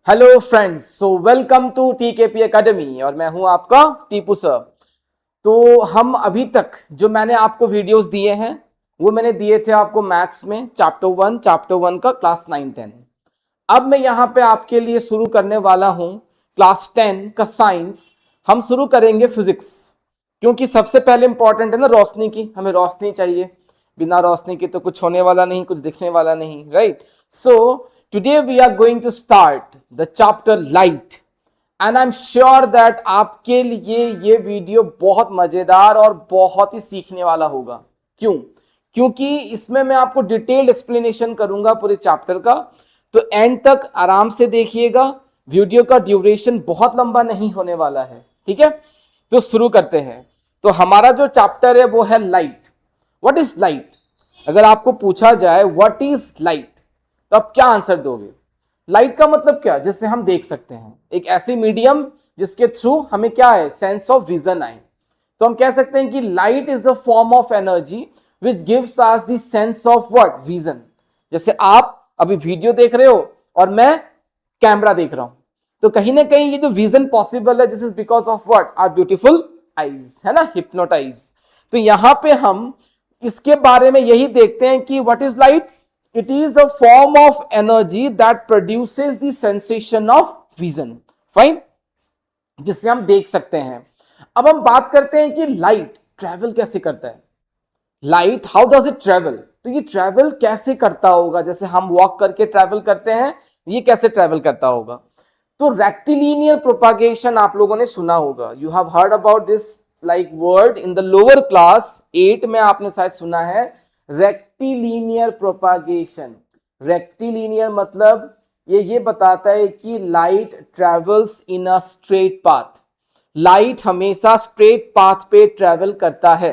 Hello friends, so welcome to TKP academy और मैं हूं आपका टीपू सर। तो हम अभी तक जो मैंने आपको वीडियोस दिए हैं वो मैंने दिए थे आपको मैथ्स में चैप्टर वन का क्लास 9-10। अब मैं यहां पे आपके लिए शुरू करने वाला हूं क्लास 10 का साइंस। हम शुरू करेंगे फिजिक्स, क्योंकि सबसे पहले इंपॉर्टेंट है ना रोशनी की, हमें रोशनी चाहिए। बिना रोशनी के तो कुछ होने वाला नहीं, कुछ दिखने वाला नहीं, right. So today we are going to start the chapter light and I'm sure that आपके लिए ये वीडियो बहुत मजेदार और बहुत ही सीखने वाला होगा। क्यों? क्योंकि इसमें मैं आपको डिटेल्ड एक्सप्लेनेशन करूंगा पूरे चैप्टर का, तो एंड तक आराम से देखिएगा। वीडियो का ड्यूरेशन बहुत लंबा नहीं होने वाला है, ठीक है। तो शुरू करते हैं। तो हमारा जो चैप्टर है वो है लाइट। What is light? अगर आपको पूछा जाए व्हाट इज लाइट तो आप क्या आंसर दोगे? लाइट का मतलब क्या? जिससे हम देख सकते हैं, एक ऐसी मीडियम जिसके थ्रू हमें क्या है, सेंस ऑफ विजन आए। तो हम कह सकते हैं कि light is a form of energy which gives us the sense of what, vision. जैसे आप अभी वीडियो देख रहे हो और मैं कैमरा देख रहा हूं, तो कहीं ना कहीं ये जो विजन पॉसिबल है, this is because of what, our beautiful eyes, है ना, हिप्नोटाइज। तो यहां पे हम इसके बारे में यही देखते हैं कि what is light. It is a form of energy that produces the sensation of vision. Fine? जिससे हम देख सकते हैं। अब हम बात करते हैं कि लाइट ट्रेवल कैसे करता है। Light how does it travel? तो ये ट्रेवल कैसे करता होगा? जैसे हम वॉक करके ट्रेवल करते हैं, ये कैसे ट्रेवल करता होगा? तो रेक्टिलिनियर प्रोपागेशन आप लोगों ने सुना होगा। You have heard about this like word in the lower class 8 में, आपने शायद सुना है रेक्टिलिनियर प्रोपागेशन। रेक्टिलिनियर मतलब ये बताता है कि light travels in a straight path. Light हमेशा स्ट्रेट पाथ पे ट्रेवल करता है।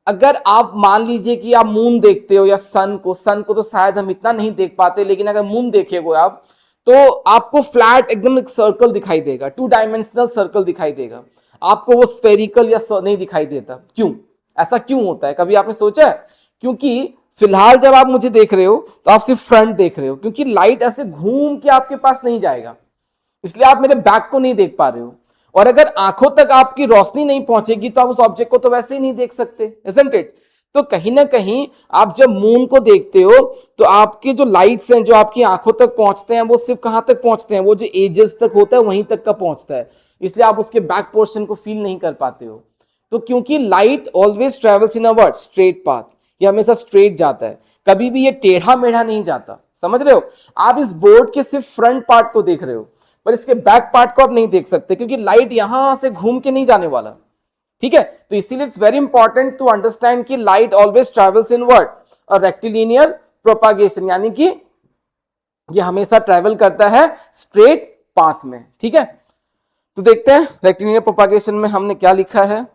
अगर आप मान लीजिए कि आप मून देखते हो या सन को तो शायद हम इतना नहीं देख पाते, लेकिन अगर मून देखेगो आप तो आपको फ्लैट एकदम एक सर्कल दिखाई देगा, 2 डायमेंशनल सर्कल दिखाई देगा। आपको वो स्फेरिकल या नहीं दिखाई देता। क्यों? ऐसा क्यों होता है? कभी आपने सोचा है? क्योंकि फिलहाल जब आप मुझे देख रहे हो तो आप सिर्फ फ्रंट देख रहे हो, क्योंकि लाइट ऐसे घूम के आपके पास नहीं जाएगा, इसलिए आप मेरे बैक को नहीं देख पा रहे हो। और अगर आंखों तक आपकी रोशनी नहीं पहुंचेगी तो आप उस ऑब्जेक्ट को तो वैसे ही नहीं देख सकते, isn't it? तो कहीं ना कहीं आप जब मून को देखते हो तो आपके जो लाइट्स हैं जो आपकी आंखों तक पहुंचते हैं वो सिर्फ कहां तक पहुंचते हैं, वो जो एजेस तक होता है वहीं तक का पहुंचता है, इसलिए आप उसके बैक पोर्शन को फील नहीं कर पाते हो। तो क्योंकि light always travels in a word straight path, ये हमेशा स्ट्रेट जाता है, कभी भी ये टेढ़ा मेढ़ा नहीं जाता। समझ रहे हो? आप इस बोर्ड के सिर्फ फ्रंट पार्ट को देख रहे हो पर इसके बैक पार्ट को आप नहीं देख सकते, क्योंकि लाइट यहां से घूम के नहीं जाने वाला, ठीक है। तो इसीलिए it's very important to understand कि light always travels in word और रेक्टिलिनियर प्रोपागेशन, यानी कि ये हमेशा ट्रेवल करता है स्ट्रेट पाथ में, ठीक है। तो देखते हैं रेक्टिलिनियर प्रोपागेशन में हमने क्या लिखा है।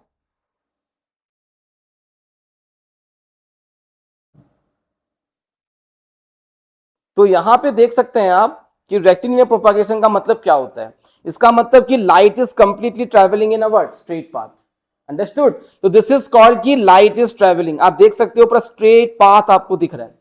तो यहां पे देख सकते हैं आप कि रेक्टिलिनियर प्रोपागेशन का मतलब क्या होता है। इसका मतलब कि light is completely travelling in a word straight path. Understood? तो दिस इज कॉल्ड कि लाइट इज ट्रेवलिंग। आप देख सकते हो पूरा स्ट्रेट पाथ आपको दिख रहा है।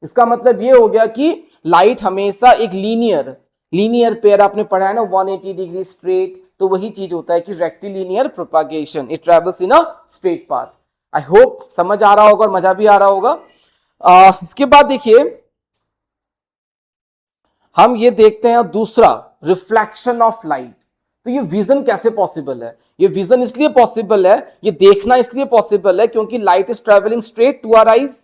इसका मतलब ये हो गया कि लाइट हमेशा एक लीनियर पेयर, आपने पढ़ा है ना 180 डिग्री स्ट्रेट, तो वही चीज होता है कि rectilinear propagation, it travels in a straight path. I hope समझ आ रहा होगा और मजा भी आ रहा होगा। इसके बाद देखिए हम ये देखते हैं दूसरा, रिफ्लेक्शन ऑफ लाइट। तो ये विजन कैसे पॉसिबल है? ये विजन इसलिए पॉसिबल है, ये देखना इसलिए पॉसिबल है क्योंकि light is traveling straight to our eyes.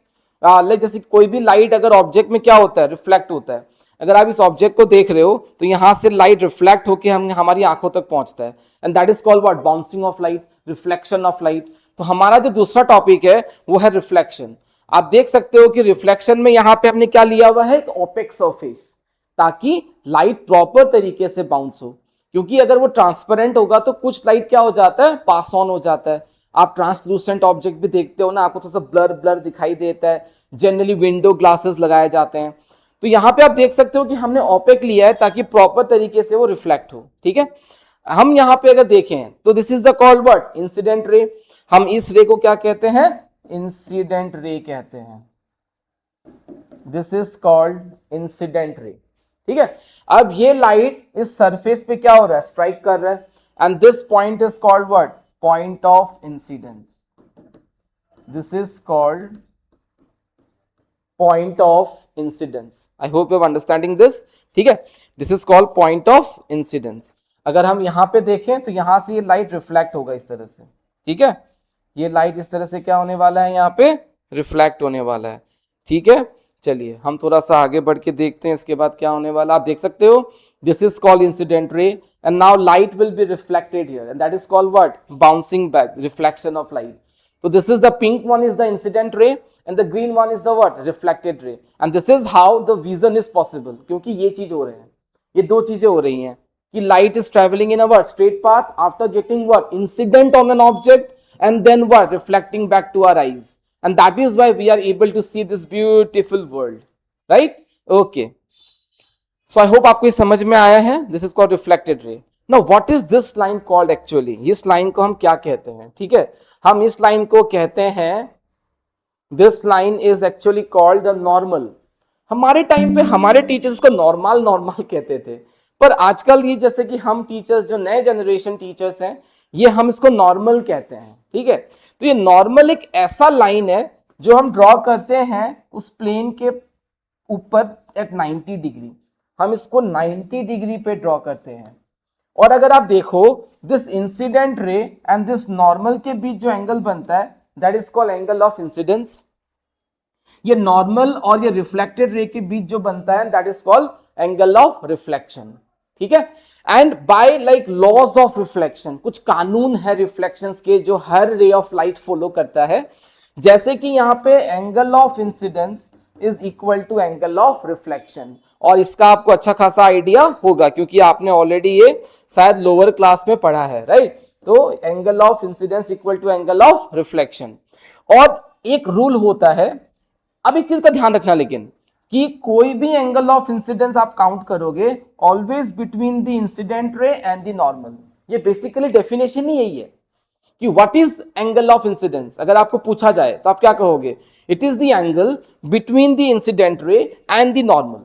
Like जैसे कोई भी लाइट अगर ऑब्जेक्ट में क्या होता है, रिफ्लेक्ट होता है। अगर आप इस ऑब्जेक्ट को देख रहे हो तो यहां से लाइट रिफ्लेक्ट होकर हमारी आंखों तक पहुंचता है, and that is called what, bouncing off light, reflection of light. तो हमारा जो दूसरा टॉपिक है वो है रिफ्लेक्शन। आप देख सकते हो कि रिफ्लेक्शन में यहां पे हमने क्या लिया हुआ है, एक ओपेक सरफेस, ताकि लाइट प्रॉपर तरीके से बाउंस हो। क्योंकि अगर वो ट्रांसपेरेंट होगा तो कुछ लाइट क्या हो जाता है, पास ऑन हो जाता है। आप ट्रांसलूसेंट ऑब्जेक्ट भी देखते हो ना, आपको थोड़ा सा ब्लर ब्लर दिखाई देता है। जनरली विंडो ग्लासेस लगाए जाते हैं। तो यहां पे आप देख सकते हो कि हमने ओपेक लिया है ताकि प्रॉपर तरीके से वो रिफ्लेक्ट हो, ठीक है। हम यहां पे अगर देखें तो this is the called what, incident ray. हम इस रे को क्या कहते हैं, इंसिडेंट रे कहते हैं। This is called incident ray. ठीक है। अब ये लाइट इस सरफेस पे क्या हो रहा है, स्ट्राइक कर रहा है, and this point is called what, point of incidence. This is called point of incidence. I hope you are understanding this, ठीक है। This is called point of incidence. अगर हम यहां पे देखें तो यहां से ये लाइट रिफ्लेक्ट होगा इस तरह से, ठीक है। ये लाइट इस तरह से क्या होने वाला है, यहाँ पे रिफ्लेक्ट होने वाला है, ठीक है। चलिए हम थोड़ा सा आगे बढ़ के देखते हैं इसके बाद क्या होने वाला। आप देख सकते हो, this is called incident ray, and now light will be reflected here, and that is called what, bouncing back, reflection of light. So this is the pink one is the incident ray and the green one is the what, reflected ray, and this is how the vision is possible। क्योंकि ये चीज हो रहे हैं, ये दो चीजें हो रही हैं कि light is traveling in a what, straight path after getting what, incident on an object and then what, reflecting back to our eyes, and that is why we are able to see this beautiful world, right? Okay, so I hope आपको ये समझ में आया है। This is called reflected ray। Now what is this line called actually? इस line को हम क्या कहते हैं, ठीक है। हम इस लाइन को कहते हैं, this line is actually called the normal. हमारे टाइम पे हमारे टीचर्स को नॉर्मल नॉर्मल कहते थे, पर आजकल ये जैसे कि हम टीचर्स, जो नए जनरेशन टीचर्स हैं, ये हम इसको नॉर्मल कहते हैं, ठीक है। तो ये नॉर्मल एक ऐसा लाइन है जो हम ड्रॉ करते हैं उस प्लेन के ऊपर एट 90 डिग्री। हम इसको 90 डिग्री पे ड्रॉ करते हैं, और अगर आप देखो this incident ray and this normal के बीच जो एंगल बनता है, that is called angle of incidence. ये नॉर्मल और ये रिफ्लेक्टेड रे के बीच जो बनता है, that is called angle of reflection, ठीक है। And by like laws of reflection, कुछ कानून है रिफ्लेक्शंस के जो हर रे ऑफ लाइट फॉलो करता है, जैसे कि यहाँ पे angle of incidence is equal to angle of reflection. और इसका आपको अच्छा खासा आइडिया होगा क्योंकि आपने ऑलरेडी ये शायद लोअर क्लास में पढ़ा है, राइट। तो angle of incidence equal to angle of reflection. और एक रूल होता है, अब एक चीज का ध्यान रखना लेकिन, कि कोई भी एंगल ऑफ इंसिडेंस आप काउंट करोगे always between the incident ray and the normal. ये बेसिकली डेफिनेशन ही यही है कि what is angle of incidence. अगर आपको पूछा जाए तो आप क्या कहोगे, it is the angle between the incident ray and the normal,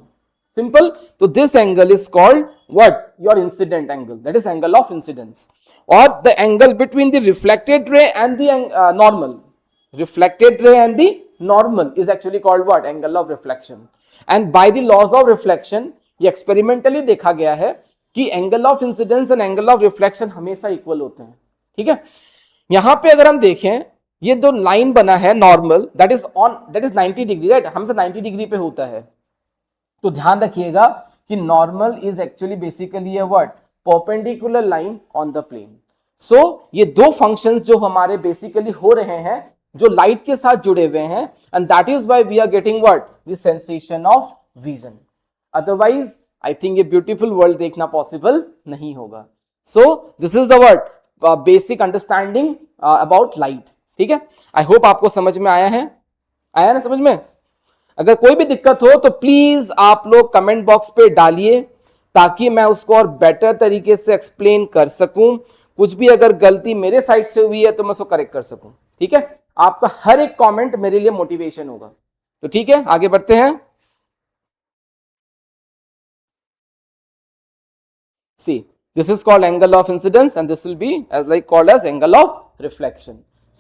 simple. तो this angle is called what, your incident angle, that is angle of incidence. और the angle between the reflected ray and the normal, reflected ray and the normal is actually called what, angle of reflection। and by the laws of reflection, ये experimentally देखा गया है कि angle of incidence and angle of reflection हमेशा equal होते हैं, ठीक है। यहां पे अगर हम देखें, ये जो लाइन बना है normal, that is 90 degree, right, हमसे 90 डिग्री पे होता है। तो ध्यान रखिएगा कि normal is actually basically a what, perpendicular line on the plane. So ये दो फंक्शंस जो हमारे बेसिकली हो रहे हैं, जो लाइट के साथ जुड़े हुए हैं, and that is why we are getting what, the sensation of vision. Otherwise I think ये ब्यूटीफुल वर्ल्ड देखना पॉसिबल नहीं होगा। So this is the word basic understanding about light, ठीक है। आई होप आपको समझ में आया है, आया ना समझ में। अगर कोई भी दिक्कत हो तो प्लीज आप लोग कमेंट बॉक्स पे डालिए ताकि मैं उसको और बेटर तरीके से एक्सप्लेन कर सकूं। कुछ भी अगर गलती मेरे साइड से हुई है तो मैं उसको करेक्ट कर सकूं, ठीक है। आपका हर एक कमेंट मेरे लिए मोटिवेशन होगा। तो ठीक है, आगे बढ़ते हैं। See, this is called angle of incidence and this will be as like called as angle of reflection.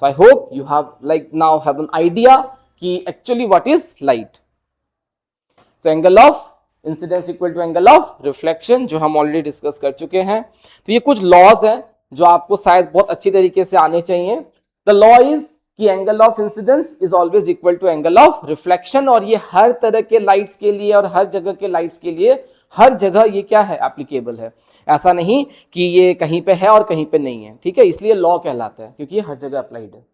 So I hope you have like now have an idea कि actually what is light. So angle of incidence equal to angle of reflection, जो हम already discuss कर चुके हैं। तो ये कुछ laws हैं जो आपको शायद बहुत अच्छी तरीके से आने चाहिए। द लॉ इज कि angle of incidence is always equal to angle of reflection, और ये हर तरह के लाइट्स के लिए और हर जगह के लाइट्स के लिए, हर जगह ये क्या है, एप्लीकेबल है। ऐसा नहीं कि ये कहीं पे है और कहीं पे नहीं है, ठीक है। इसलिए लॉ कहलाता है क्योंकि ये हर जगह अप्लाइड है।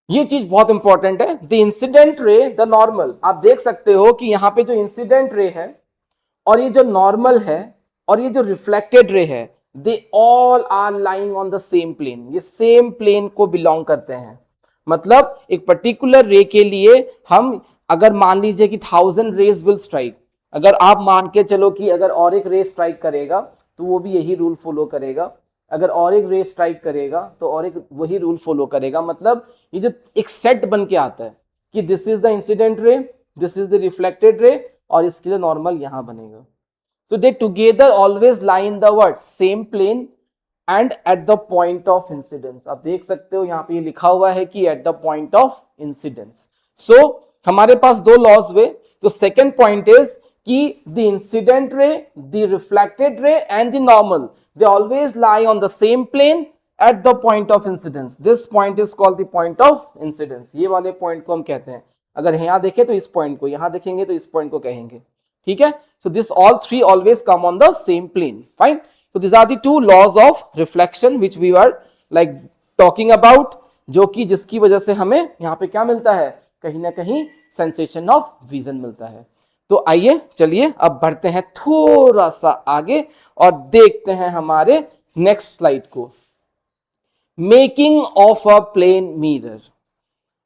ये चीज बहुत इंपॉर्टेंट है। द इंसिडेंट रे, द नॉर्मल, आप देख सकते हो कि यहाँ पे जो इंसिडेंट रे है और ये जो नॉर्मल है और ये जो रिफ्लेक्टेड रे है, they all are lying on the same plane. ये सेम प्लेन को बिलोंग करते हैं। मतलब एक पर्टिकुलर रे के लिए हम अगर मान लीजिए कि 1000 रेज विल स्ट्राइक, अगर आप मान के चलो कि अगर और एक रे स्ट्राइक करेगा तो वो भी यही रूल फॉलो करेगा, अगर और एक रे स्ट्राइक करेगा तो और एक वही रूल फॉलो करेगा। मतलब ये जो एक सेट बन के आता है कि दिस इज द इंसिडेंट रे, this is the reflected ray, और इसके लिए नॉर्मल यहां बनेगा। So they together always lie in the what same plane and at the point of incidence। आप देख सकते हो यहाँ पे ये लिखा हुआ है कि at the point of incidence। So हमारे पास दो लॉज हुए। तो सेकेंड पॉइंट इज कि the incident ray, the reflected ray and the normal they always lie on the same plane at the point of incidence। This point is called the point of incidence। ये वाले point को हम कहते हैं, अगर यहाँ देखें तो इस पॉइंट को, यहां देखेंगे तो इस पॉइंट को कहेंगे। ठीक है, so this all three always come on the same plane। Fine, so these are the two laws of reflection which we were like talking about, जो कि जिसकी वजह से हमें यहाँ पे क्या मिलता है, कहीं ना कहीं सेंसेशन ऑफ विजन मिलता है। तो आइए चलिए अब बढ़ते हैं थोड़ा सा आगे और देखते हैं हमारे नेक्स्ट स्लाइड को। Making of a plane mirror.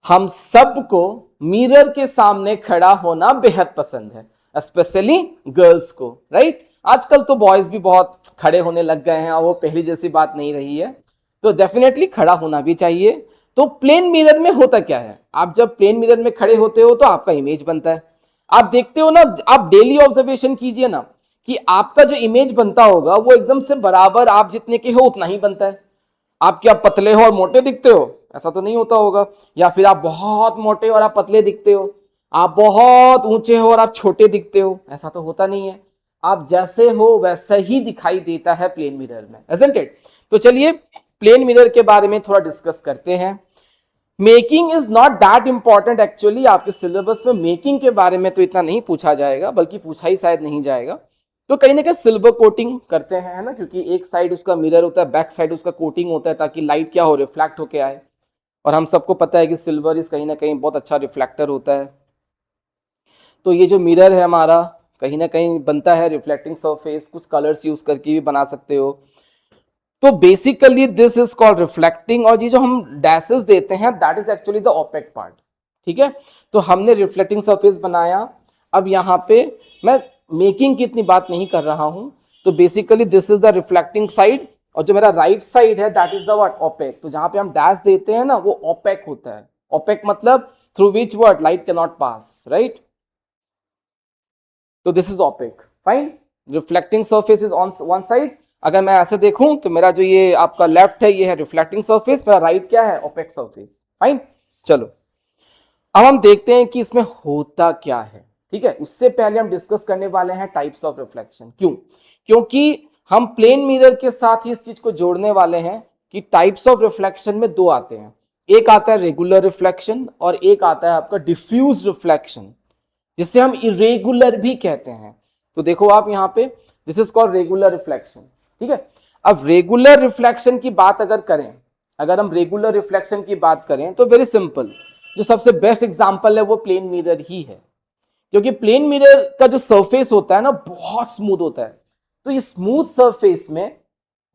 हम सबको मिरर के सामने खड़ा होना बेहद पसंद है, स्पेशली गर्ल्स को, राइट। आजकल तो बॉयज भी बहुत खड़े होने लग गए हैं और वो पहली जैसी बात नहीं रही है, तो डेफिनेटली खड़ा होना भी चाहिए। तो प्लेन मिरर में होता क्या है, आप जब प्लेन मिरर में खड़े होते हो तो आपका इमेज बनता है। आप देखते हो ना, आप डेली ऑब्जर्वेशन कीजिए ना कि आपका जो इमेज बनता होगा वो एकदम से बराबर आप जितने के हो उतना ही बनता है। आप क्या पतले हो और मोटे दिखते हो, ऐसा तो नहीं होता होगा। या फिर आप बहुत मोटे और आप पतले दिखते हो, आप बहुत ऊंचे हो और आप छोटे दिखते हो, ऐसा तो होता नहीं है। आप जैसे हो वैसा ही दिखाई देता है प्लेन मिरर में, isn't it? तो चलिए प्लेन मिरर के बारे में थोड़ा डिस्कस करते हैं। Making is not that important actually, आपके सिलेबस में मेकिंग के बारे में तो इतना नहीं पूछा जाएगा, बल्कि पूछा ही शायद नहीं जाएगा। तो कहीं ना कहीं सिल्वर कोटिंग करते हैं, है ना, क्योंकि एक साइड उसका मिरर होता है, बैक साइड उसका कोटिंग होता है, ताकि लाइट क्या हो, रिफ्लेक्ट होके आए। और हम सबको पता है कि सिल्वर इस कहीं ना कहीं बहुत अच्छा रिफ्लेक्टर होता है। तो ये जो मिरर है हमारा कहीं ना कहीं बनता है रिफ्लेक्टिंग सरफेस, कुछ कलर्स यूज करके भी बना सकते हो। तो basically this is called reflecting, और ये जो हम डैशेस देते हैं that is actually the OPEC part. ठीक है, तो हमने रिफ्लेक्टिंग सरफेस बनाया। अब यहाँ पे मैं मेकिंग की इतनी बात नहीं कर रहा हूं। तो basically this is the reflecting side, और जो मेरा राइट साइड है that is the what, opaque. तो जहां पे हम डैश देते हैं ना वो ओपेक होता है। ओपेक मतलब through which what light can not pass, right. तो this is opaque, fine. Reflecting surface is on one side. अगर मैं ऐसे देखूं तो मेरा जो ये आपका लेफ्ट है ये है रिफ्लेक्टिंग सरफेस, मेरा राइट क्या है, ओपेक सरफेस, फाइन। चलो अब हम देखते हैं कि इसमें होता क्या है। ठीक है, उससे पहले हम डिस्कस करने वाले हैं टाइप्स ऑफ रिफ्लेक्शन। क्यों? क्योंकि हम प्लेन मिरर के साथ ही इस चीज को जोड़ने वाले हैं कि टाइप्स ऑफ रिफ्लेक्शन में दो आते हैं। एक आता है रेगुलर रिफ्लेक्शन और एक आता है आपका डिफ्यूज रिफ्लेक्शन, जिसे हम इरेगुलर भी कहते हैं। तो देखो आप यहाँ पे, this is called regular reflection. ठीक है, अब रेगुलर रिफ्लेक्शन की बात अगर करें, अगर हम रेगुलर रिफ्लेक्शन की बात करें तो वेरी सिंपल, जो सबसे बेस्ट एग्जांपल है वो प्लेन मिरर ही है। क्योंकि प्लेन मिरर का जो सरफेस होता है ना बहुत स्मूथ होता है। तो ये स्मूथ सरफेस में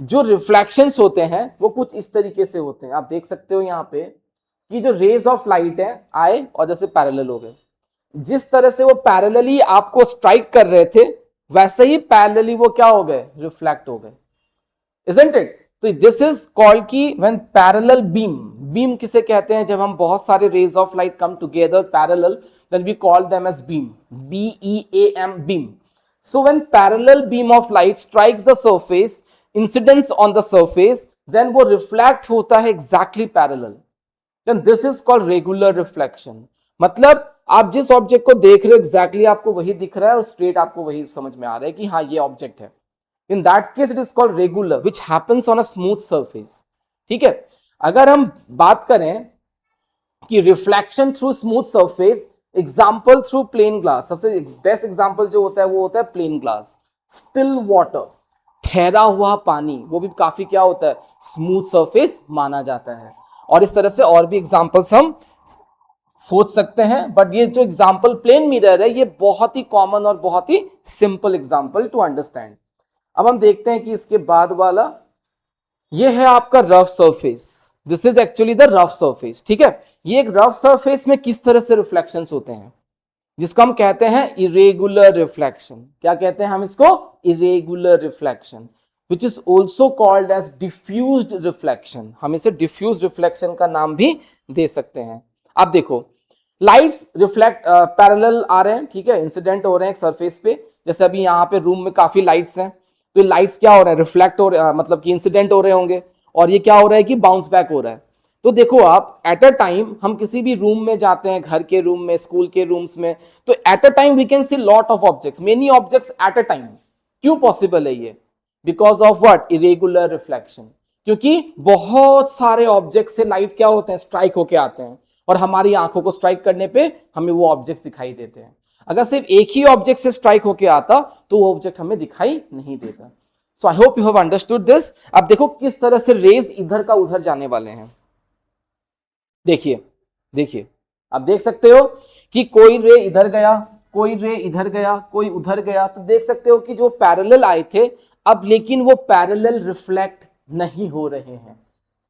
जो रिफ्लेक्शंस होते हैं वो कुछ इस तरीके से होते हैं। आप देख सकते हो यहाँ पे कि जो रेज ऑफ लाइट है आए और जैसे पैरेलल हो गए, जिस तरह से वो पैरेलली आपको स्ट्राइक कर रहे थे वैसे ही पैरेलली वो क्या हो गए, रिफ्लेक्ट हो गए, isn't it? तो दिस इज कॉल्ड की व्हेन पैरेलल बीम। बीम किसे कहते हैं, जब हम बहुत सारे rays of light come together parallel, then we call them as beam, beam, beam. So when parallel beam of light strikes the surface, incidence on the surface, then वो reflect होता है exactly parallel, then this is called regular reflection। मतलब आप जिस object को देख रहे हो exactly आपको वही दिख रहा है और straight आपको वही समझ में आ रहा है कि हाँ ये ऑब्जेक्ट है। In that case it is called regular, which happens on a smooth surface। ठीक है, अगर हम बात करें कि reflection through smooth surface, example through plane glass, सबसे बेस्ट एग्जाम्पल जो होता है वो होता है प्लेन ग्लास। स्टिल वाटर, ठहरा हुआ पानी, वो भी काफी क्या होता है, स्मूथ सरफेस माना जाता है। और इस तरह से और भी एग्जाम्पल्स हम सोच सकते हैं, बट ये जो एग्जाम्पल प्लेन मिरर है ये बहुत ही कॉमन और बहुत ही सिंपल एग्जाम्पल टू अंडरस्टैंड। अब हम देखते हैं कि इसके बाद वाला ये है आपका rough surface. This is actually the rough surface. ठीक है, ये एक रफ सरफेस में किस तरह से रिफ्लेक्शंस होते हैं, जिसको हम कहते हैं इरेगुलर रिफ्लेक्शन। क्या कहते हैं हम इसको, irregular reflection, which is also called as diffused reflection. हम इसे डिफ्यूज रिफ्लेक्शन का नाम भी दे सकते हैं। अब देखो लाइट्स रिफ्लेक्ट पैरेलल आ रहे हैं, ठीक है, इंसिडेंट हो रहे हैं एक सरफेस पे, जैसे अभी यहाँ पे रूम में काफी लाइट्स हैं, तो ये लाइट्स क्या हो रहा है, रिफ्लेक्ट हो रहे, मतलब कि इंसिडेंट हो रहे होंगे, और ये क्या हो रहा है कि बाउंस बैक हो रहा है। तो देखो आप, एट अ टाइम हम किसी भी रूम में जाते हैं, घर के रूम में, स्कूल के रूम्स में, तो at a time we can see lot of objects, many objects at a time. क्यों पॉसिबल है ये? Because of what? Irregular reflection. क्योंकि बहुत सारे ऑब्जेक्ट से लाइट क्या होते हैं, स्ट्राइक होके आते हैं, और हमारी आंखों को स्ट्राइक करने पे हमें वो ऑब्जेक्ट्स दिखाई देते हैं। अगर सिर्फ एक ही ऑब्जेक्ट से स्ट्राइक होके आता तो वो ऑब्जेक्ट हमें दिखाई नहीं देता। So I hope you have understood this. अब देखो किस तरह से रेज इधर का उधर जाने वाले हैं। देखिए देखिए, आप देख सकते हो कि कोई रे इधर गया, कोई रे इधर गया, कोई उधर गया, तो देख सकते हो कि जो पैरेलल आए थे अब, लेकिन वो पैरेलल रिफ्लेक्ट नहीं हो रहे हैं।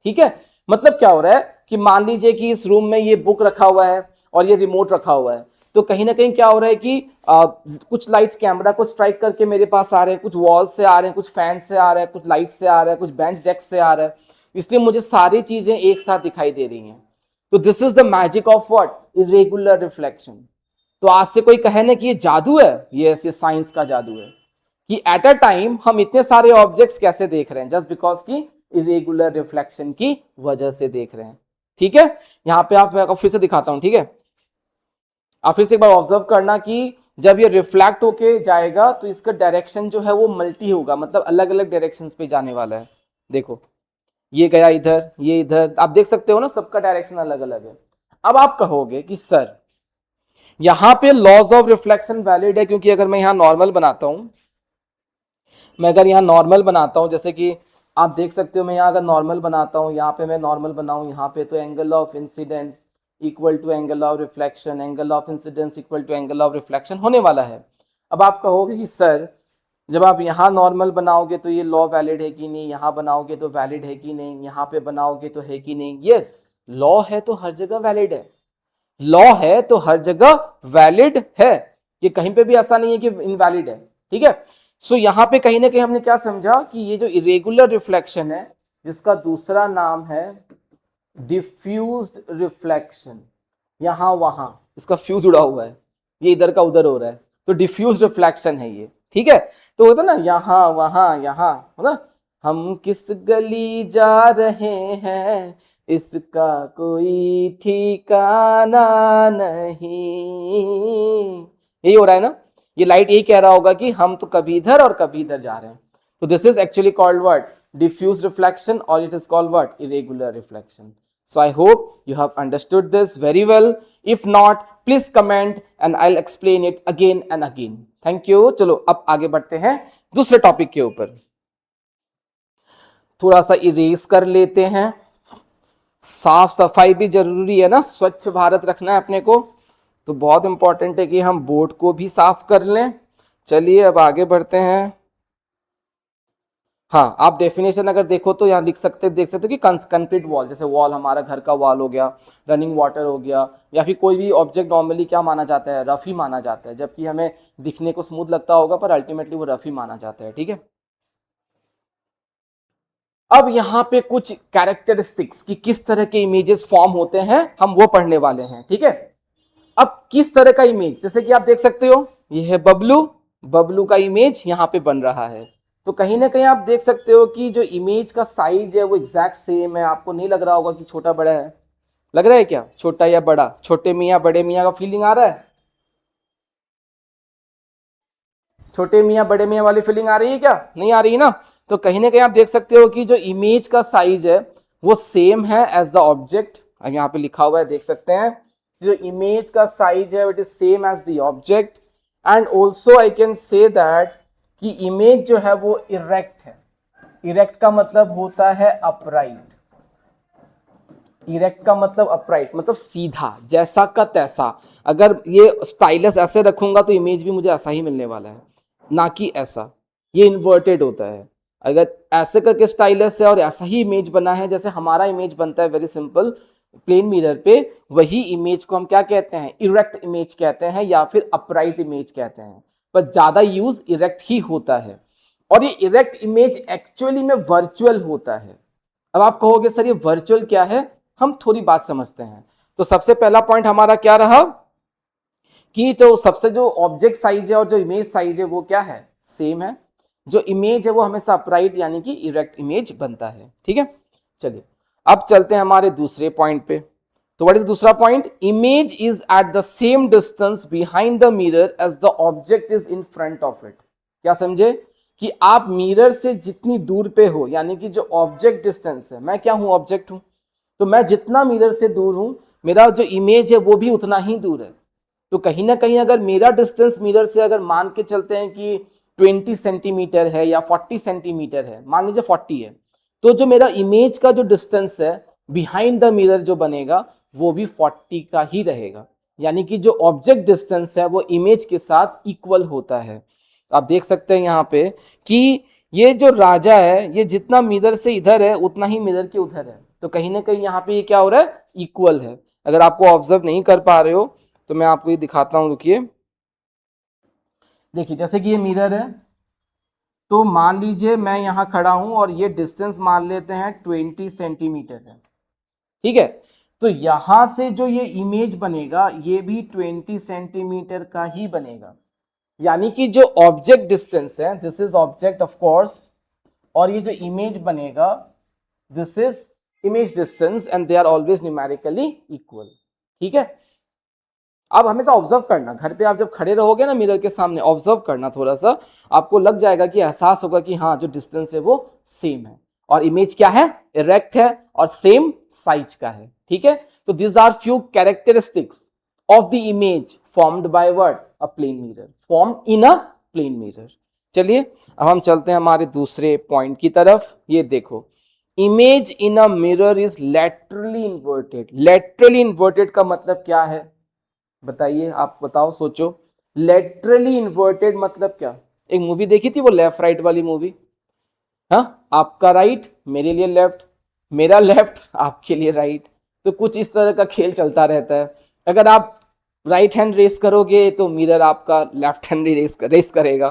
ठीक है, मतलब क्या हो रहा है कि मान लीजिए कि इस रूम में ये बुक रखा हुआ है और ये रिमोट रखा हुआ है, तो कहीं ना कहीं क्या हो रहा है कि कुछ लाइट्स कैमरा को स्ट्राइक करके मेरे पास आ रहे हैं, कुछ वॉल से आ रहे हैं, कुछ फैन से आ रहे हैं, कुछ लाइट से आ रहा है, कुछ बेंच डेस्क से आ रहा है, इसलिए मुझे सारी चीजें एक साथ दिखाई दे रही हैं। तो this is the magic of what? Irregular reflection. तो आज से कोई कहे ना कि ये जादू है, ये ऐसे साइंस का जादू है कि एट अ टाइम हम इतने सारे ऑब्जेक्ट्स कैसे देख रहे हैं, जस्ट बिकॉज की इरेगुलर रिफ्लेक्शन की वजह से देख रहे हैं। ठीक है, यहां पे आप, मैं फिर से दिखाता हूं, ठीक है, आप फिर से एक बार ऑब्जर्व करना कि जब ये रिफ्लेक्ट होके जाएगा तो इसका डायरेक्शन जो है वो मल्टी होगा, मतलब अलग अलग डायरेक्शन पे जाने वाला है। देखो ये गया इधर, ये इधर, आप देख सकते हो ना, सबका डायरेक्शन अलग अलग है। अब आप कहोगे कि सर यहां पे लॉज ऑफ रिफ्लेक्शन वैलिड है, क्योंकि अगर मैं यहां नॉर्मल बनाता हूं, मैं अगर यहाँ नॉर्मल बनाता हूं, जैसे कि आप देख सकते हो, मैं यहाँ अगर नॉर्मल बनाता हूँ, यहाँ पे मैं नॉर्मल बनाऊं यहाँ पे, तो angle of incidence equal to angle of reflection, angle of incidence equal to angle of reflection होने वाला है। अब आप कहोगे कि सर जब आप यहाँ नॉर्मल बनाओगे तो ये लॉ वैलिड है कि नहीं, यहाँ बनाओगे तो वैलिड है कि नहीं, यहाँ पे बनाओगे तो है कि नहीं? यस, लॉ है तो हर जगह वैलिड है, लॉ है तो हर जगह वैलिड है, ये कहीं पे भी ऐसा नहीं है कि इनवैलिड है। ठीक है, सो यहां पे कहीं ना कहीं हमने क्या समझा कि ये जो इरेगुलर रिफ्लेक्शन है, जिसका दूसरा नाम है डिफ्यूज्ड रिफ्लेक्शन, यहां वहां इसका फ्यूज उड़ा हुआ है, ये इधर का उधर हो रहा है, तो डिफ्यूज रिफ्लेक्शन है ये। ठीक है, तो होता ना यहां वहां यहां, है ना, हम किस गली जा रहे हैं इसका कोई ठिकाना नहीं, यही हो रहा है ना, ये लाइट यही कह रहा होगा कि हम तो कभी इधर और कभी इधर जा रहे हैं। तो this is actually called what? diffuse reflection, or it is called what? Irregular reflection. So I hope you have understood this very well. If not, please comment and I'll explain it again and again. Thank you. चलो अब आगे बढ़ते हैं दूसरे topic के ऊपर, थोड़ा सा इरेज कर लेते हैं। साफ सफाई भी जरूरी है ना, स्वच्छ भारत रखना है अपने को, तो बहुत इंपॉर्टेंट है कि हम बोर्ड को भी साफ कर लें। चलिए अब आगे बढ़ते हैं। हाँ, आप डेफिनेशन अगर देखो तो यहाँ लिख सकते, देख सकते हो कि कंक्रीट वॉल, जैसे वॉल हमारा घर का वॉल हो गया, रनिंग वाटर हो गया, या फिर कोई भी ऑब्जेक्ट नॉर्मली क्या माना जाता है, रफ ही माना जाता है, जबकि हमें दिखने को स्मूथ लगता होगा पर अल्टीमेटली वो रफ ही माना जाता है। ठीक है, अब यहाँ पे कुछ कैरेक्टरिस्टिक्स कि किस तरह के इमेजेस फॉर्म होते हैं हम वो पढ़ने वाले हैं। ठीक है, अब किस तरह का इमेज, जैसे कि आप देख सकते हो ये है बबलू, बबलू का इमेज यहाँ पे बन रहा है, तो कहीं ना कहीं आप देख सकते हो कि जो इमेज का साइज है वो एग्जैक्ट सेम है। आपको नहीं लग रहा होगा कि छोटा बड़ा है, लग रहा है क्या छोटा या बड़ा, छोटे मियाँ बड़े मियाँ का फीलिंग आ रहा है, छोटे मियाँ बड़े मियाँ वाली फीलिंग आ रही है क्या? नहीं आ रही है ना। तो कहीं ना कहीं आप देख सकते हो कि जो इमेज का साइज है वो सेम है एज द ऑब्जेक्ट, यहाँ पे लिखा हुआ है देख सकते हैं, जो इमेज का साइज है it is same as the object, and also I can say that कि इमेज जो है वो इरेक्ट है। इरेक्ट का मतलब होता है अपराइट, इरेक्ट का मतलब अपराइट, मतलब सीधा, जैसा का तैसा। अगर ये स्टाइलस ऐसे रखूंगा तो इमेज भी मुझे ऐसा ही मिलने वाला है, ना कि ऐसा, ये इन्वर्टेड होता है। अगर ऐसे करके स्टाइलस है और ऐसा ही इमेज बना है जैसे हमारा इमेज बनता है वेरी सिंपल प्लेन मिरर पे, वही इमेज को हम क्या कहते हैं? इरेक्ट इमेज कहते हैं या फिर अपराइट इमेज कहते हैं, पर ज्यादा यूज इरेक्ट ही होता है। और ये इरेक्ट इमेज एक्चुअली में वर्चुअल होता है। अब आप कहोगे सर ये वर्चुअल क्या है, हम थोड़ी बात समझते हैं। तो सबसे पहला पॉइंट हमारा क्या रहा कि तो सबसे जो ऑब्जेक्ट साइज है और जो इमेज साइज है वो क्या है, सेम है। जो इमेज है वो हमेशा अपराइट यानी कि इरेक्ट इमेज बनता है। ठीक है, चलिए अब चलते हैं हमारे दूसरे पॉइंट पे। तो व्हाट इज दूसरा point, image is at the same distance behind the mirror as the object is in front of it. क्या समझे कि आप मिरर से जितनी दूर पे हो, यानी कि जो ऑब्जेक्ट डिस्टेंस है, मैं क्या हूं, ऑब्जेक्ट हूं, तो मैं जितना मिरर से दूर हूं मेरा जो इमेज है वो भी उतना ही दूर है। तो कहीं ना कहीं अगर मेरा डिस्टेंस मिरर से अगर मान के चलते हैं कि 20 सेंटीमीटर है या 40 सेंटीमीटर है, मान लीजिए 40 है, तो जो मेरा इमेज का जो डिस्टेंस है बिहाइंड द मिरर जो बनेगा वो भी 40 का ही रहेगा। यानी कि जो ऑब्जेक्ट डिस्टेंस है वो इमेज के साथ इक्वल होता है। आप देख सकते हैं यहाँ पे कि ये जो राजा है ये जितना मिरर से इधर है उतना ही मिरर के उधर है। तो कहीं ना कहीं यहाँ पे ये क्या हो रहा है, इक्वल है। अगर आपको ऑब्जर्व नहीं कर पा रहे हो तो मैं आपको ये दिखाता हूं, रुकिए। देखिए जैसे कि ये मिरर है, तो मान लीजिए मैं यहां खड़ा हूं और ये डिस्टेंस मान लेते हैं 20 सेंटीमीटर है। ठीक है, तो यहां से जो ये इमेज बनेगा ये भी 20 सेंटीमीटर का ही बनेगा। यानी कि जो ऑब्जेक्ट डिस्टेंस है, this is object of course, और ये जो इमेज बनेगा this is image distance and they are always numerically equal. ठीक है, आप हमेशा ऑब्जर्व करना, घर पे आप जब खड़े रहोगे ना मिरर के सामने, ऑब्जर्व करना थोड़ा सा, आपको लग जाएगा कि एहसास होगा कि हाँ जो डिस्टेंस है वो सेम है और इमेज क्या है, इरेक्ट है और सेम साइज का है। ठीक है, तो this are few characteristics of the image formed by what, a plane mirror, formed in a plane mirror. चलिए अब हम चलते हैं हमारे दूसरे पॉइंट की तरफ। ये देखो, image in a mirror is laterally inverted. Laterally inverted का मतलब क्या है बताइए, आप बताओ, सोचो। लेटरली इन्वर्टेड मतलब क्या, एक मूवी देखी थी वो लेफ्ट राइट वाली मूवी, हाँ, आपका राइट मेरे लिए लेफ्ट, मेरा लेफ्ट आपके लिए राइट। तो कुछ इस तरह का खेल चलता रहता है। अगर आप राइट हैंड रेस करोगे तो मिरर आपका लेफ्ट हैंड रेस करेगा।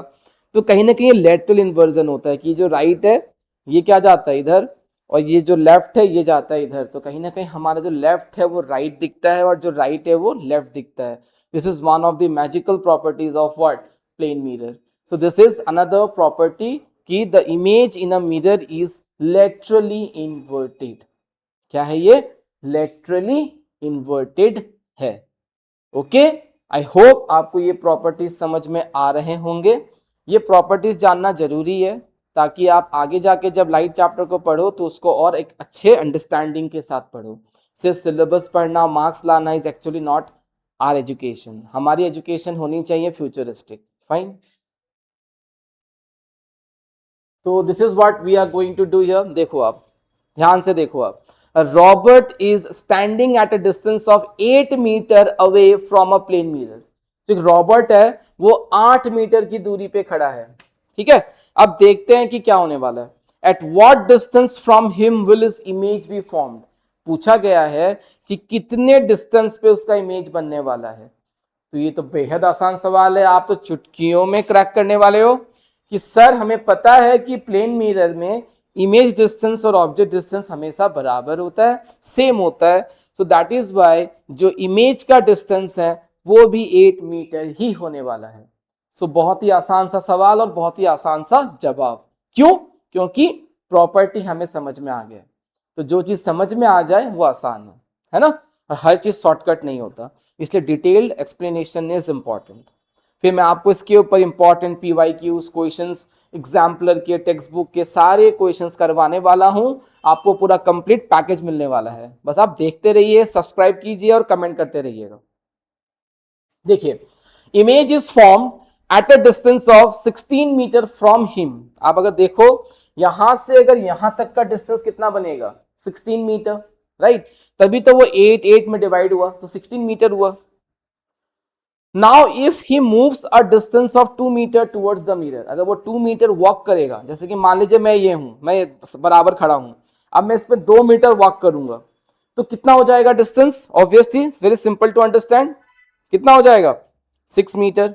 तो कहीं ना कहीं लेटरल इन्वर्जन होता है कि जो राइट है ये क्या जाता है इधर, और ये जो लेफ्ट है ये जाता है इधर। तो कहीं ना कहीं हमारा जो लेफ्ट है वो राइट दिखता है और जो राइट है वो लेफ्ट दिखता है। This is one of the magical properties of what, plane mirror. So this is another property कि the image in a mirror is laterally inverted. क्या है ये, लेटरली इन्वर्टेड है। ओके, आई होप आपको ये प्रॉपर्टीज समझ में आ रहे होंगे। ये प्रॉपर्टीज जानना जरूरी है ताकि आप आगे जाके जब लाइट चैप्टर को पढ़ो तो उसको और एक अच्छे अंडरस्टैंडिंग के साथ पढ़ो। सिर्फ सिलेबस पढ़ना, मार्क्स लाना is actually not our education. हमारी एजुकेशन होनी चाहिए फ्यूचरिस्टिक। फाइन, तो this is what we are going to do here. देखो आप ध्यान से देखो आप, Robert is standing at a distance of 8 metre away from a plane mirror. तो रॉबर्ट है वो 8 मीटर की दूरी पे खड़ा है। ठीक है, अब देखते हैं कि क्या होने वाला है। At what distance from him will his image be formed. पूछा गया है कि कितने डिस्टेंस पे उसका इमेज बनने वाला है। तो ये तो बेहद आसान सवाल है, आप तो चुटकियों में क्रैक करने वाले हो कि सर हमें पता है कि प्लेन मिरर में इमेज डिस्टेंस और ऑब्जेक्ट डिस्टेंस हमेशा बराबर होता है, सेम होता है। सो दैट इज वाई जो इमेज का डिस्टेंस है वो भी 8 मीटर ही होने वाला है। सो बहुत ही आसान सा सवाल और बहुत ही आसान सा जवाब। क्यों, क्योंकि प्रॉपर्टी हमें समझ में आ गया। तो जो चीज समझ में आ जाए वो आसान है ना, और हर चीज शॉर्टकट नहीं होता, इसलिए डिटेल्ड एक्सप्लेनेशन इज इंपॉर्टेंट। फिर मैं आपको इसके ऊपर इंपॉर्टेंट पीवाईक्यूज क्वेश्चंस, एग्जाम्पलर के, टेक्स्ट बुक के सारे क्वेश्चंस करवाने वाला हूं। आपको पूरा कंप्लीट पैकेज मिलने वाला है, बस आप देखते रहिए, सब्सक्राइब कीजिए और कमेंट करते रहिएगा। देखिए, image is form at a distance of 16 metre from him. आप अगर देखो यहां से अगर यहां तक का डिस्टेंस कितना बनेगा, 16 मीटर, राइट, तभी तो वो 8 8 में डिवाइड हुआ तो 16 मीटर हुआ। Now if he moves a distance of 2 metre towards the mirror, अगर वो 2 मीटर वॉक करेगा, जैसे कि मान लीजिए मैं ये हूं, मैं बराबर खड़ा हूं, अब मैं इस पे 2 मीटर वॉक करूंगा तो कितना हो जाएगा distance, obviously very simple to understand, कितना हो जाएगा 6 मीटर।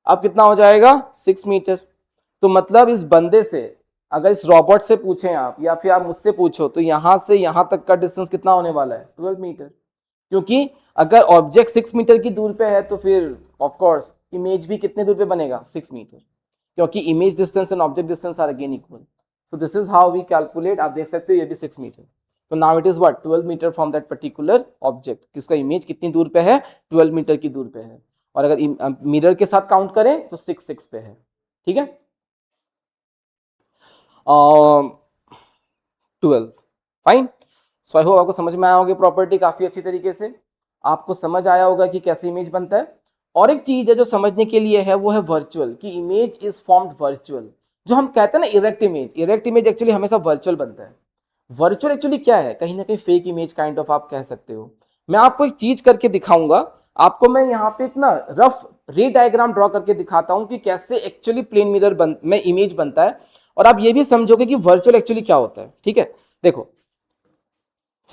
अब कितना हो जाएगा 6 मीटर। तो मतलब इस बंदे से, अगर इस रॉबर्ट से पूछें आप या फिर आप मुझसे पूछो, तो यहां से यहां तक का डिस्टेंस कितना होने वाला है 12 मीटर। क्योंकि अगर ऑब्जेक्ट 6 मीटर की दूर पे है तो फिर ऑफ कोर्स इमेज भी कितने दूर पे बनेगा, 6 मीटर, क्योंकि image distance and object distance are again equal. So this is how we calculate. आप देख सकते हो ये भी 6 मीटर, तो now it is what 12 metre from that particular object, किसका इमेज कितनी दूर पे है, 12 मीटर की दूर पे है। और अगर मिरर के साथ काउंट करें तो 6 पे है, ठीक है। 12 फाइन। सो आई होप आपको समझ में आया होगा प्रॉपर्टी काफी अच्छी तरीके से, आपको समझ आया होगा कि कैसे इमेज बनता है। और एक चीज है जो समझने के लिए है, वो है वर्चुअल, कि इमेज इज फॉर्म्ड वर्चुअल। जो हम कहते हैं ना erect image, erect image actually हमेशा वर्चुअल बनता है। वर्चुअल एक्चुअली क्या है, कहीं ना कहीं फेक इमेज काइंड ऑफ आप कह सकते हो। मैं आपको एक चीज करके दिखाऊंगा, आपको मैं यहाँ पे एक ना रफ रे डायग्राम ड्रॉ करके दिखाता हूँ कि कैसे एक्चुअली प्लेन मिरर में इमेज बनता है, और आप ये भी समझोगे कि वर्चुअल एक्चुअली क्या होता है, ठीक है। देखो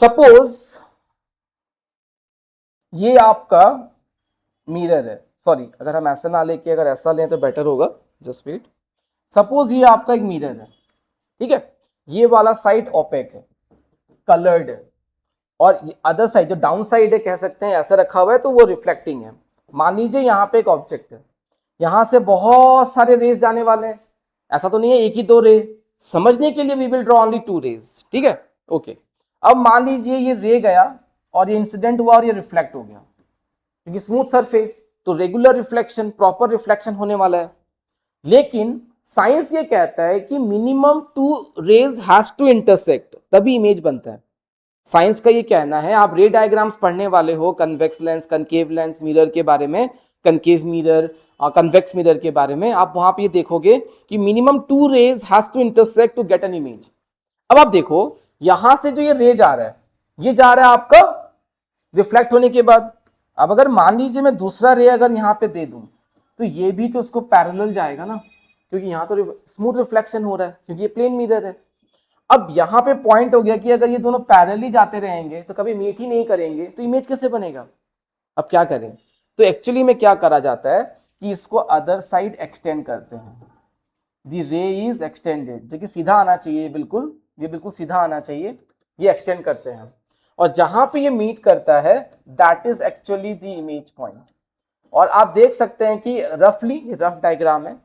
सपोज ये आपका मिरर है, सॉरी अगर हम ऐसा ना लेके अगर ऐसा लें तो बेटर होगा, जस्ट वेट। सपोज ये आपका एक मिरर है, ठीक है, ये वाला साइड ओपेक है, कलर्ड है, और अदर साइड जो डाउन साइड है कह सकते हैं ऐसा रखा हुआ है तो वो रिफ्लेक्टिंग है। मान लीजिए यहाँ पे एक ऑब्जेक्ट है, यहां से बहुत सारे रेज जाने वाले हैं, ऐसा तो नहीं है एक ही दो रे, समझने के लिए we will draw only 2 rays, ठीक है, ओके। अब मान लीजिए ये रे गया और ये इंसिडेंट हुआ और ये रिफ्लेक्ट हो गया, क्योंकि स्मूथ सरफेस तो रेगुलर रिफ्लेक्शन, प्रॉपर रिफ्लेक्शन होने वाला है। लेकिन साइंस ये कहता है कि minimum 2 rays has to intersect, तभी इमेज बनता है। साइंस का ये कहना है, आप रे डायग्राम्स पढ़ने वाले हो, convex lens, concave lens, mirror के बारे में, कनकेव मिरर, कन्वेक्स मिरर के बारे में, आप वहां पे ये देखोगे कि minimum 2 rays has to intersect to get an image. अब आप देखो यहां से जो ये रे जा रहा है, ये जा रहा है आपका रिफ्लेक्ट होने के बाद। अब अगर मान लीजिए मैं दूसरा रे अगर यहाँ पे दे दूं, तो ये भी तो उसको पैरेलल जाएगा ना, क्योंकि यहाँ तो स्मूथ रिफ्लेक्शन हो रहा है, क्योंकि ये प्लेन मिरर है। अब यहाँ पे पॉइंट हो गया कि अगर ये दोनों पैरेलल ही जाते रहेंगे तो कभी मीट ही नहीं करेंगे, तो इमेज कैसे बनेगा। अब क्या करें, तो एक्चुअली में क्या करा जाता है कि इसको अदर साइड एक्सटेंड करते हैं, द रे इज एक्सटेंडेड, जो कि सीधा आना चाहिए, बिल्कुल ये बिल्कुल सीधा आना चाहिए, ये एक्सटेंड करते हैं, और जहां पे ये मीट करता है that is actually the image point. और आप देख सकते हैं कि रफली रफ डायग्राम है,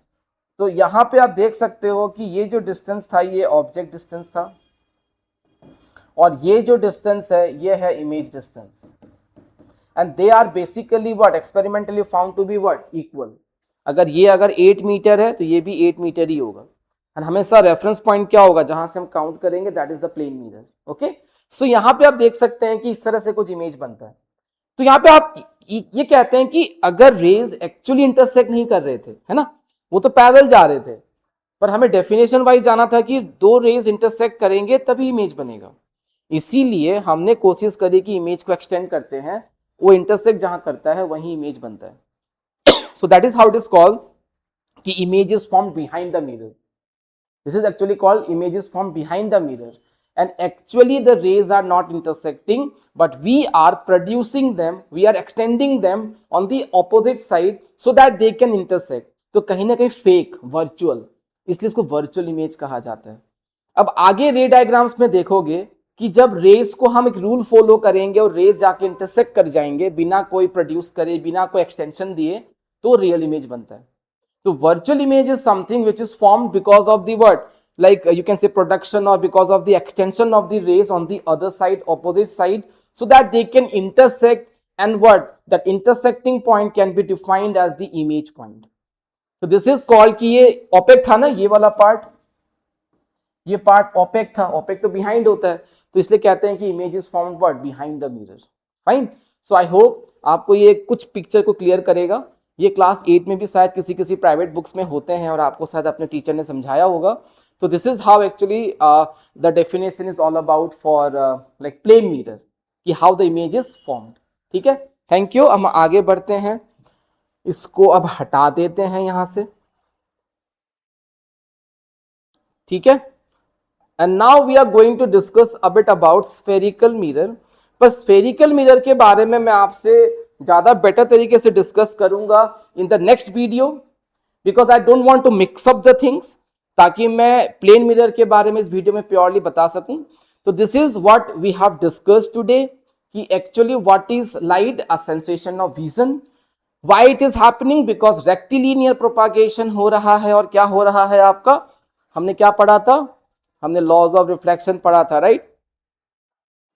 तो यहां पे आप देख सकते हो कि ये जो डिस्टेंस था ये ऑब्जेक्ट डिस्टेंस था, और ये जो डिस्टेंस है ये है image distance, and they are basically what experimentally found to be what equal. अगर 8 मीटर है तो ये भी 8 मीटर ही होगा, एंड हमेशा रेफरेंस पॉइंट क्या होगा जहां से हम काउंट करेंगे, that is the plane mirror, okay. So यहां पे आप देख सकते हैं कि इस तरह से कुछ इमेज बनता है। तो यहाँ पे आप ये कहते हैं कि अगर रेज एक्चुअली इंटरसेक्ट नहीं कर रहे थे, है ना, वो तो पैदल जा रहे थे, पर हमें डेफिनेशन वाइज जाना था कि 2 रेज इंटरसेक्ट करेंगे तभी इमेज बनेगा। इसीलिए हमने कोशिश करी कि इमेज को एक्सटेंड करते हैं, वो इंटरसेक्ट जहां करता है वहीं इमेज बनता है। So that is how it is called कि image is formed behind the mirror. This is actually called image is formed behind the mirror, and actually the rays are not intersecting, but we are producing them, we are extending them on the opposite side so that they can intersect। तो कहीं ना कहीं fake, virtual, इसलिए इसको virtual image कहा जाता है। अब आगे रे डायग्राम्स में देखोगे कि जब रेस को हम एक रूल फॉलो करेंगे और रेस जाके इंटरसेक्ट कर जाएंगे बिना कोई प्रोड्यूस करे, बिना कोई एक्सटेंशन दिए, तो रियल इमेज बनता है। तो virtual image is something which is formed because of the what, like you can say production, or because of the extension of the rays on the other side, opposite side, so that they can intersect, and what that intersecting point can be defined as the image point। so this is called कि ये opaque था ना, ये वाला part, ये part opaque था, opaque तो behind होता है, तो इसलिए कहते हैं कि image is formed what behind the mirror। Fine. So I hope आपको ये कुछ पिक्चर को क्लियर करेगा। ये क्लास 8 में भी शायद किसी किसी प्राइवेट बुक्स में होते हैं और आपको शायद अपने टीचर ने समझाया होगा। तो this is how actually the definition is all about for like plane mirror, कि how the image is formed, ठीक है। Thank you. हम आगे बढ़ते हैं, इसको अब हटा देते हैं यहां से, ठीक है। And now we are going to discuss a bit about spherical mirror. पर स्फेरिकल मिरर के बारे में मैं आपसे ज्यादा बेटर तरीके से डिस्कस करूंगा in the next video, because I don't want to mix up the things, ताकि मैं प्लेन मिरर के बारे में इस वीडियो में प्योरली बता सकूं। तो this is what we have discussed today, कि actually what is light, a sensation of vision. Why it is happening, because rectilinear propagation हो रहा है। और क्या हो रहा है आपका, हमने क्या पढ़ा था, हमने लॉज ऑफ रिफ्लेक्शन पढ़ा था, राइट।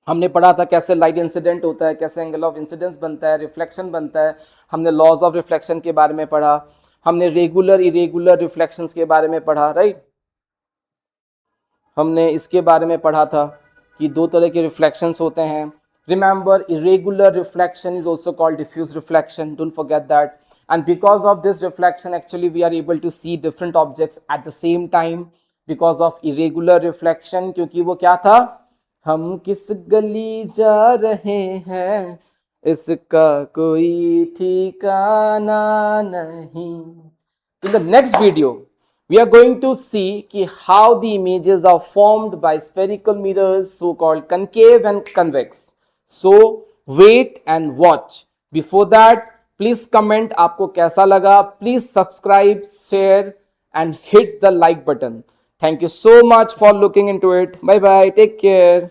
हमने पढ़ा था कैसे लाइट इंसिडेंट होता है, कैसे एंगल ऑफ इंसिडेंस बनता है, रिफ्लेक्शन बनता है। हमने लॉज ऑफ रिफ्लेक्शन के बारे में पढ़ा, हमने रेगुलर इरेगुलर रिफ्लेक्शंस के बारे में पढ़ा, राइट। हमने इसके बारे में पढ़ा था कि दो तरह के रिफ्लेक्शंस होते हैं। Remember, irregular reflection is also called diffuse reflection, don't forget that. And because of this reflection, actually we are able to see different objects at the same time because of irregular reflection। क्योंकि वो क्या था, हम किस गली जा रहे हैं इसका कोई ठिकाना नहीं। In the next video, we are going to see ki how the images are formed by spherical mirrors, so called concave and convex. So wait and watch. Before that, please comment आपको कैसा लगा, please subscribe, share and hit the like button. Thank you so much for looking into it. Bye bye, take care.